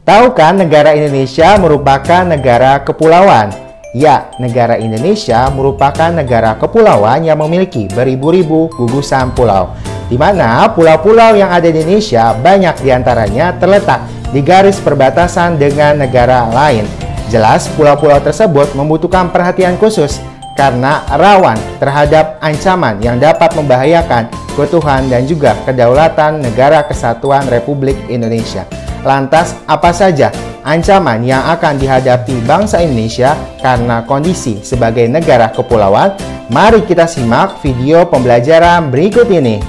Tahukah negara Indonesia merupakan negara kepulauan? Ya, negara Indonesia merupakan negara kepulauan yang memiliki beribu-ribu gugusan pulau. Di mana pulau-pulau yang ada di Indonesia banyak diantaranya terletak di garis perbatasan dengan negara lain. Jelas, pulau-pulau tersebut membutuhkan perhatian khusus karena rawan terhadap ancaman yang dapat membahayakan keutuhan dan juga kedaulatan Negara Kesatuan Republik Indonesia. Lantas, apa saja ancaman yang akan dihadapi bangsa Indonesia karena kondisi sebagai negara kepulauan? Mari kita simak video pembelajaran berikut ini.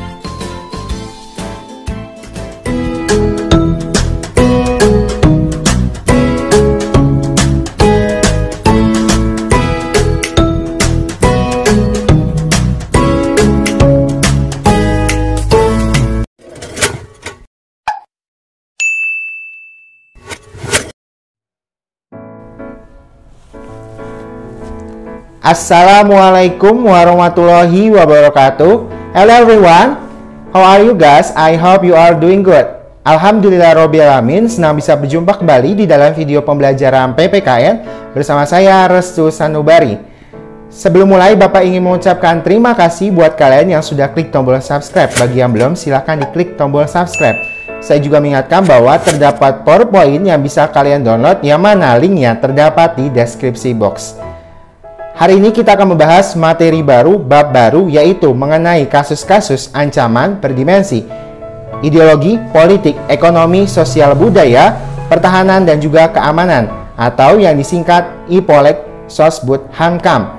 Assalamualaikum warahmatullahi wabarakatuh. Hello everyone, how are you guys? I hope you are doing good. Alhamdulillahirobbilalamin, senang bisa berjumpa kembali di dalam video pembelajaran PPKN bersama saya Restu Sanubari. Sebelum mulai, Bapak ingin mengucapkan terima kasih buat kalian yang sudah klik tombol subscribe. Bagi yang belum, silahkan diklik tombol subscribe. Saya juga mengingatkan bahwa terdapat PowerPoint yang bisa kalian download, yang mana linknya terdapat di deskripsi box. Hari ini kita akan membahas materi baru, bab baru, yaitu mengenai kasus-kasus ancaman berdimensi ideologi, politik, ekonomi, sosial, budaya, pertahanan, dan juga keamanan, atau yang disingkat IPOLEK Sosbud Hankam.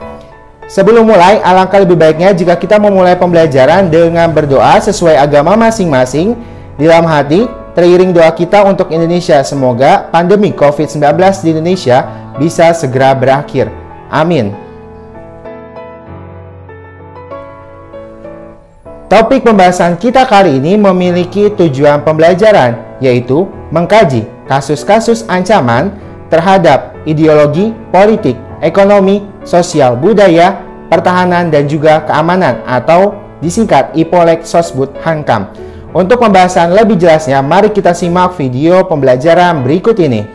Sebelum mulai, alangkah lebih baiknya jika kita memulai pembelajaran dengan berdoa sesuai agama masing-masing di dalam hati, teriring doa kita untuk Indonesia. Semoga pandemi COVID-19 di Indonesia bisa segera berakhir. Amin. Topik pembahasan kita kali ini memiliki tujuan pembelajaran, yaitu mengkaji kasus-kasus ancaman terhadap ideologi, politik, ekonomi, sosial, budaya, pertahanan, dan juga keamanan, atau disingkat IPOLEK Sosbud Hankam. Untuk pembahasan lebih jelasnya, mari kita simak video pembelajaran berikut ini.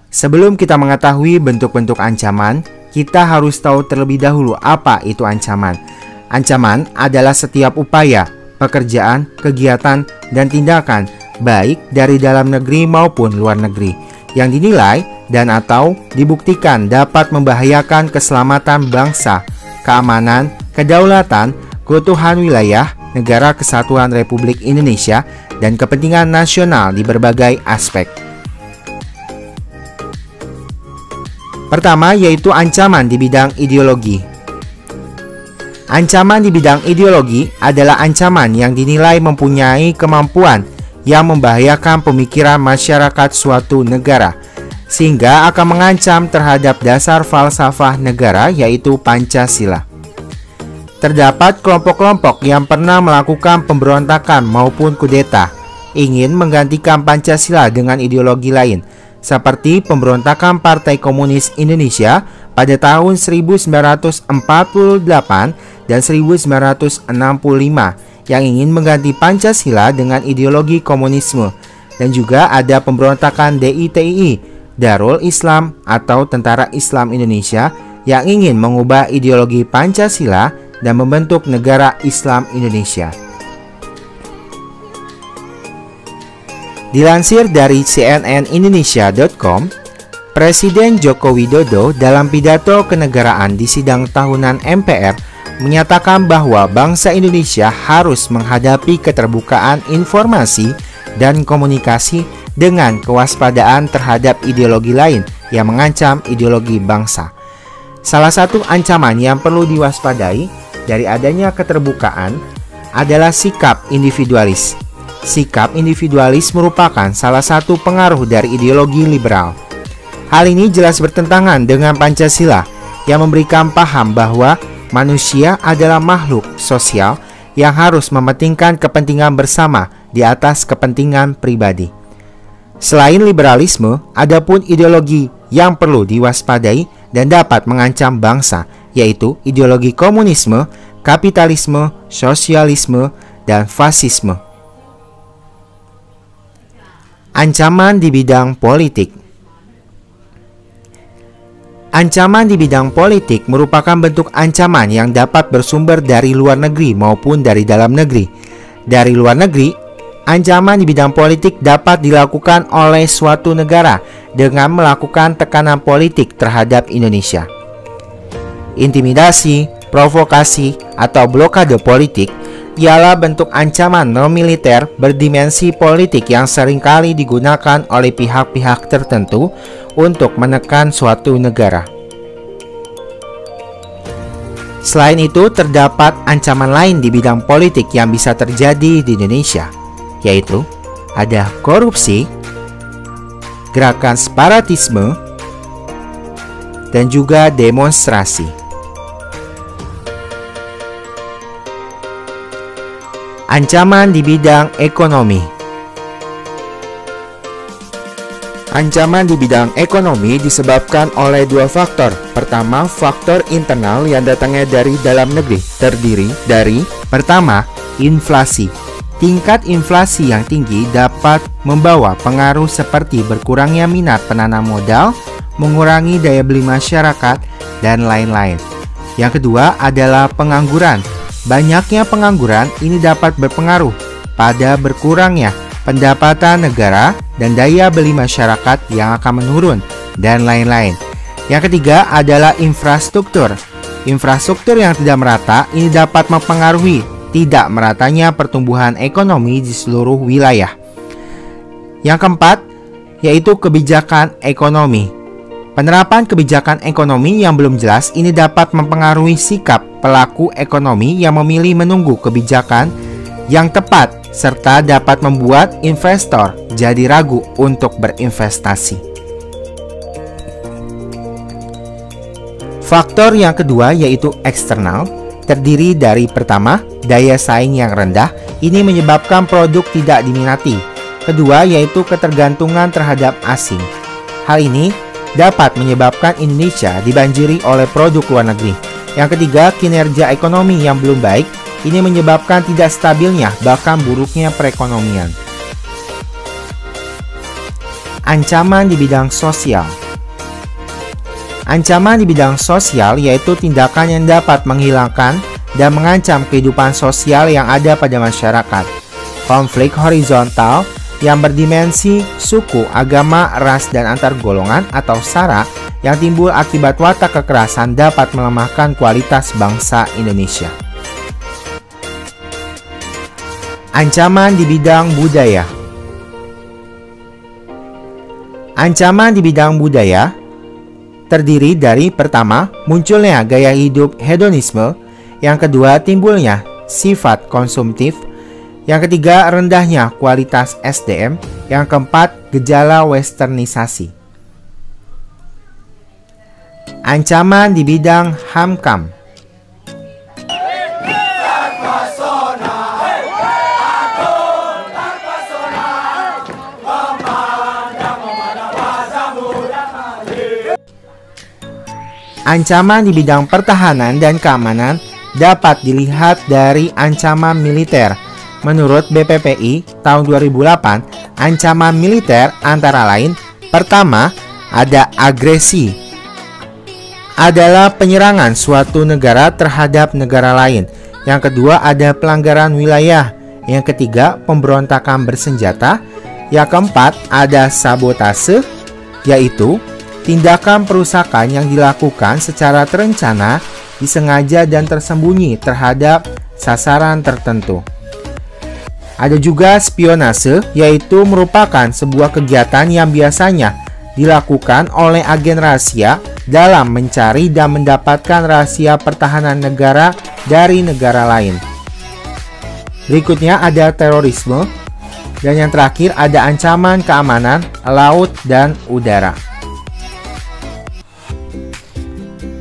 Sebelum kita mengetahui bentuk-bentuk ancaman, kita harus tahu terlebih dahulu apa itu ancaman. Ancaman adalah setiap upaya, pekerjaan, kegiatan, dan tindakan baik dari dalam negeri maupun luar negeri yang dinilai dan atau dibuktikan dapat membahayakan keselamatan bangsa, keamanan, kedaulatan, keutuhan wilayah Negara Kesatuan Republik Indonesia, dan kepentingan nasional di berbagai aspek. Pertama, yaitu ancaman di bidang ideologi. Ancaman di bidang ideologi adalah ancaman yang dinilai mempunyai kemampuan yang membahayakan pemikiran masyarakat suatu negara, sehingga akan mengancam terhadap dasar falsafah negara, yaitu Pancasila. Terdapat kelompok-kelompok yang pernah melakukan pemberontakan maupun kudeta, ingin menggantikan Pancasila dengan ideologi lain, seperti pemberontakan Partai Komunis Indonesia pada tahun 1948 dan 1965 yang ingin mengganti Pancasila dengan ideologi komunisme, dan juga ada pemberontakan DITI, Darul Islam atau Tentara Islam Indonesia, yang ingin mengubah ideologi Pancasila dan membentuk Negara Islam Indonesia. Dilansir dari cnnindonesia.com, Presiden Joko Widodo dalam pidato kenegaraan di sidang tahunan MPR menyatakan bahwa bangsa Indonesia harus menghadapi keterbukaan informasi dan komunikasi dengan kewaspadaan terhadap ideologi lain yang mengancam ideologi bangsa. Salah satu ancaman yang perlu diwaspadai dari adanya keterbukaan adalah sikap individualis. Sikap individualis merupakan salah satu pengaruh dari ideologi liberal. Hal ini jelas bertentangan dengan Pancasila yang memberikan paham bahwa manusia adalah makhluk sosial yang harus mementingkan kepentingan bersama di atas kepentingan pribadi. Selain liberalisme, adapun ideologi yang perlu diwaspadai dan dapat mengancam bangsa, yaitu ideologi komunisme, kapitalisme, sosialisme, dan fasisme. Ancaman di bidang politik. Ancaman di bidang politik merupakan bentuk ancaman yang dapat bersumber dari luar negeri maupun dari dalam negeri. Dari luar negeri, ancaman di bidang politik dapat dilakukan oleh suatu negara dengan melakukan tekanan politik terhadap Indonesia. Intimidasi, provokasi, atau blokade politik ialah bentuk ancaman non-militer berdimensi politik yang seringkali digunakan oleh pihak-pihak tertentu untuk menekan suatu negara. Selain itu, terdapat ancaman lain di bidang politik yang bisa terjadi di Indonesia, yaitu ada korupsi, gerakan separatisme, dan juga demonstrasi. Ancaman di bidang ekonomi. Ancaman di bidang ekonomi disebabkan oleh dua faktor. Pertama, faktor internal yang datangnya dari dalam negeri, terdiri dari pertama, inflasi. Tingkat inflasi yang tinggi dapat membawa pengaruh seperti berkurangnya minat penanam modal, mengurangi daya beli masyarakat, dan lain-lain. Yang kedua adalah pengangguran. Banyaknya pengangguran ini dapat berpengaruh pada berkurangnya pendapatan negara dan daya beli masyarakat yang akan menurun, dan lain-lain. Yang ketiga adalah infrastruktur. Infrastruktur yang tidak merata ini dapat mempengaruhi tidak meratanya pertumbuhan ekonomi di seluruh wilayah. Yang keempat yaitu kebijakan ekonomi. Penerapan kebijakan ekonomi yang belum jelas ini dapat mempengaruhi sikap pelaku ekonomi yang memilih menunggu kebijakan yang tepat serta dapat membuat investor jadi ragu untuk berinvestasi. Faktor yang kedua yaitu eksternal, terdiri dari pertama, daya saing yang rendah, ini menyebabkan produk tidak diminati. Kedua yaitu ketergantungan terhadap asing. Hal ini dapat menyebabkan Indonesia dibanjiri oleh produk luar negeri. Yang ketiga, kinerja ekonomi yang belum baik, ini menyebabkan tidak stabilnya bahkan buruknya perekonomian. Ancaman di bidang sosial. Ancaman di bidang sosial yaitu tindakan yang dapat menghilangkan dan mengancam kehidupan sosial yang ada pada masyarakat. Konflik horizontal yang berdimensi suku, agama, ras, dan antar golongan atau SARA yang timbul akibat watak kekerasan dapat melemahkan kualitas bangsa Indonesia. Ancaman di bidang budaya. Ancaman di bidang budaya terdiri dari pertama, munculnya gaya hidup hedonisme, yang kedua, timbulnya sifat konsumtif, yang ketiga, rendahnya kualitas SDM, yang keempat, gejala westernisasi. Ancaman di bidang HAMKAM. Ancaman di bidang pertahanan dan keamanan dapat dilihat dari ancaman militer. Menurut BPPI tahun 2008, ancaman militer antara lain, pertama, ada agresi. Adalah penyerangan suatu negara terhadap negara lain. Yang kedua, ada pelanggaran wilayah. Yang ketiga, pemberontakan bersenjata. Yang keempat, ada sabotase, yaitu tindakan perusakan yang dilakukan secara terencana, disengaja dan tersembunyi terhadap sasaran tertentu. Ada juga spionase, yaitu merupakan sebuah kegiatan yang biasanya dilakukan oleh agen rahasia dalam mencari dan mendapatkan rahasia pertahanan negara dari negara lain. Berikutnya ada terorisme, dan yang terakhir ada ancaman keamanan laut dan udara.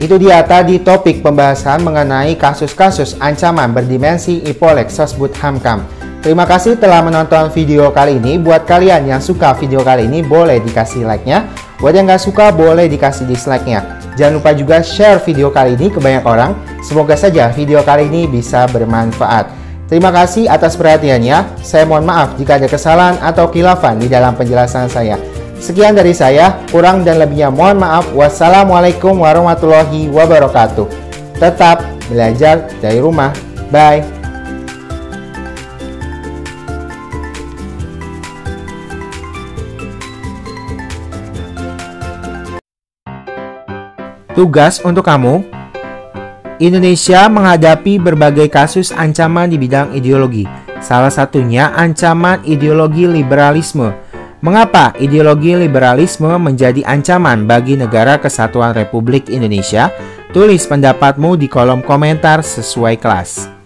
Itu dia tadi topik pembahasan mengenai kasus-kasus ancaman berdimensi IPOLEK Sosbud HAMKAM. Terima kasih telah menonton video kali ini. Buat kalian yang suka video kali ini, boleh dikasih like-nya. Buat yang nggak suka, boleh dikasih dislike-nya. Jangan lupa juga share video kali ini ke banyak orang. Semoga saja video kali ini bisa bermanfaat. Terima kasih atas perhatiannya. Saya mohon maaf jika ada kesalahan atau khilafan di dalam penjelasan saya. Sekian dari saya, kurang dan lebihnya mohon maaf. Wassalamualaikum warahmatullahi wabarakatuh. Tetap belajar dari rumah. Bye. Tugas untuk kamu. Indonesia menghadapi berbagai kasus ancaman di bidang ideologi. Salah satunya ancaman ideologi liberalisme. Mengapa ideologi liberalisme menjadi ancaman bagi Negara Kesatuan Republik Indonesia? Tulis pendapatmu di kolom komentar sesuai kelas.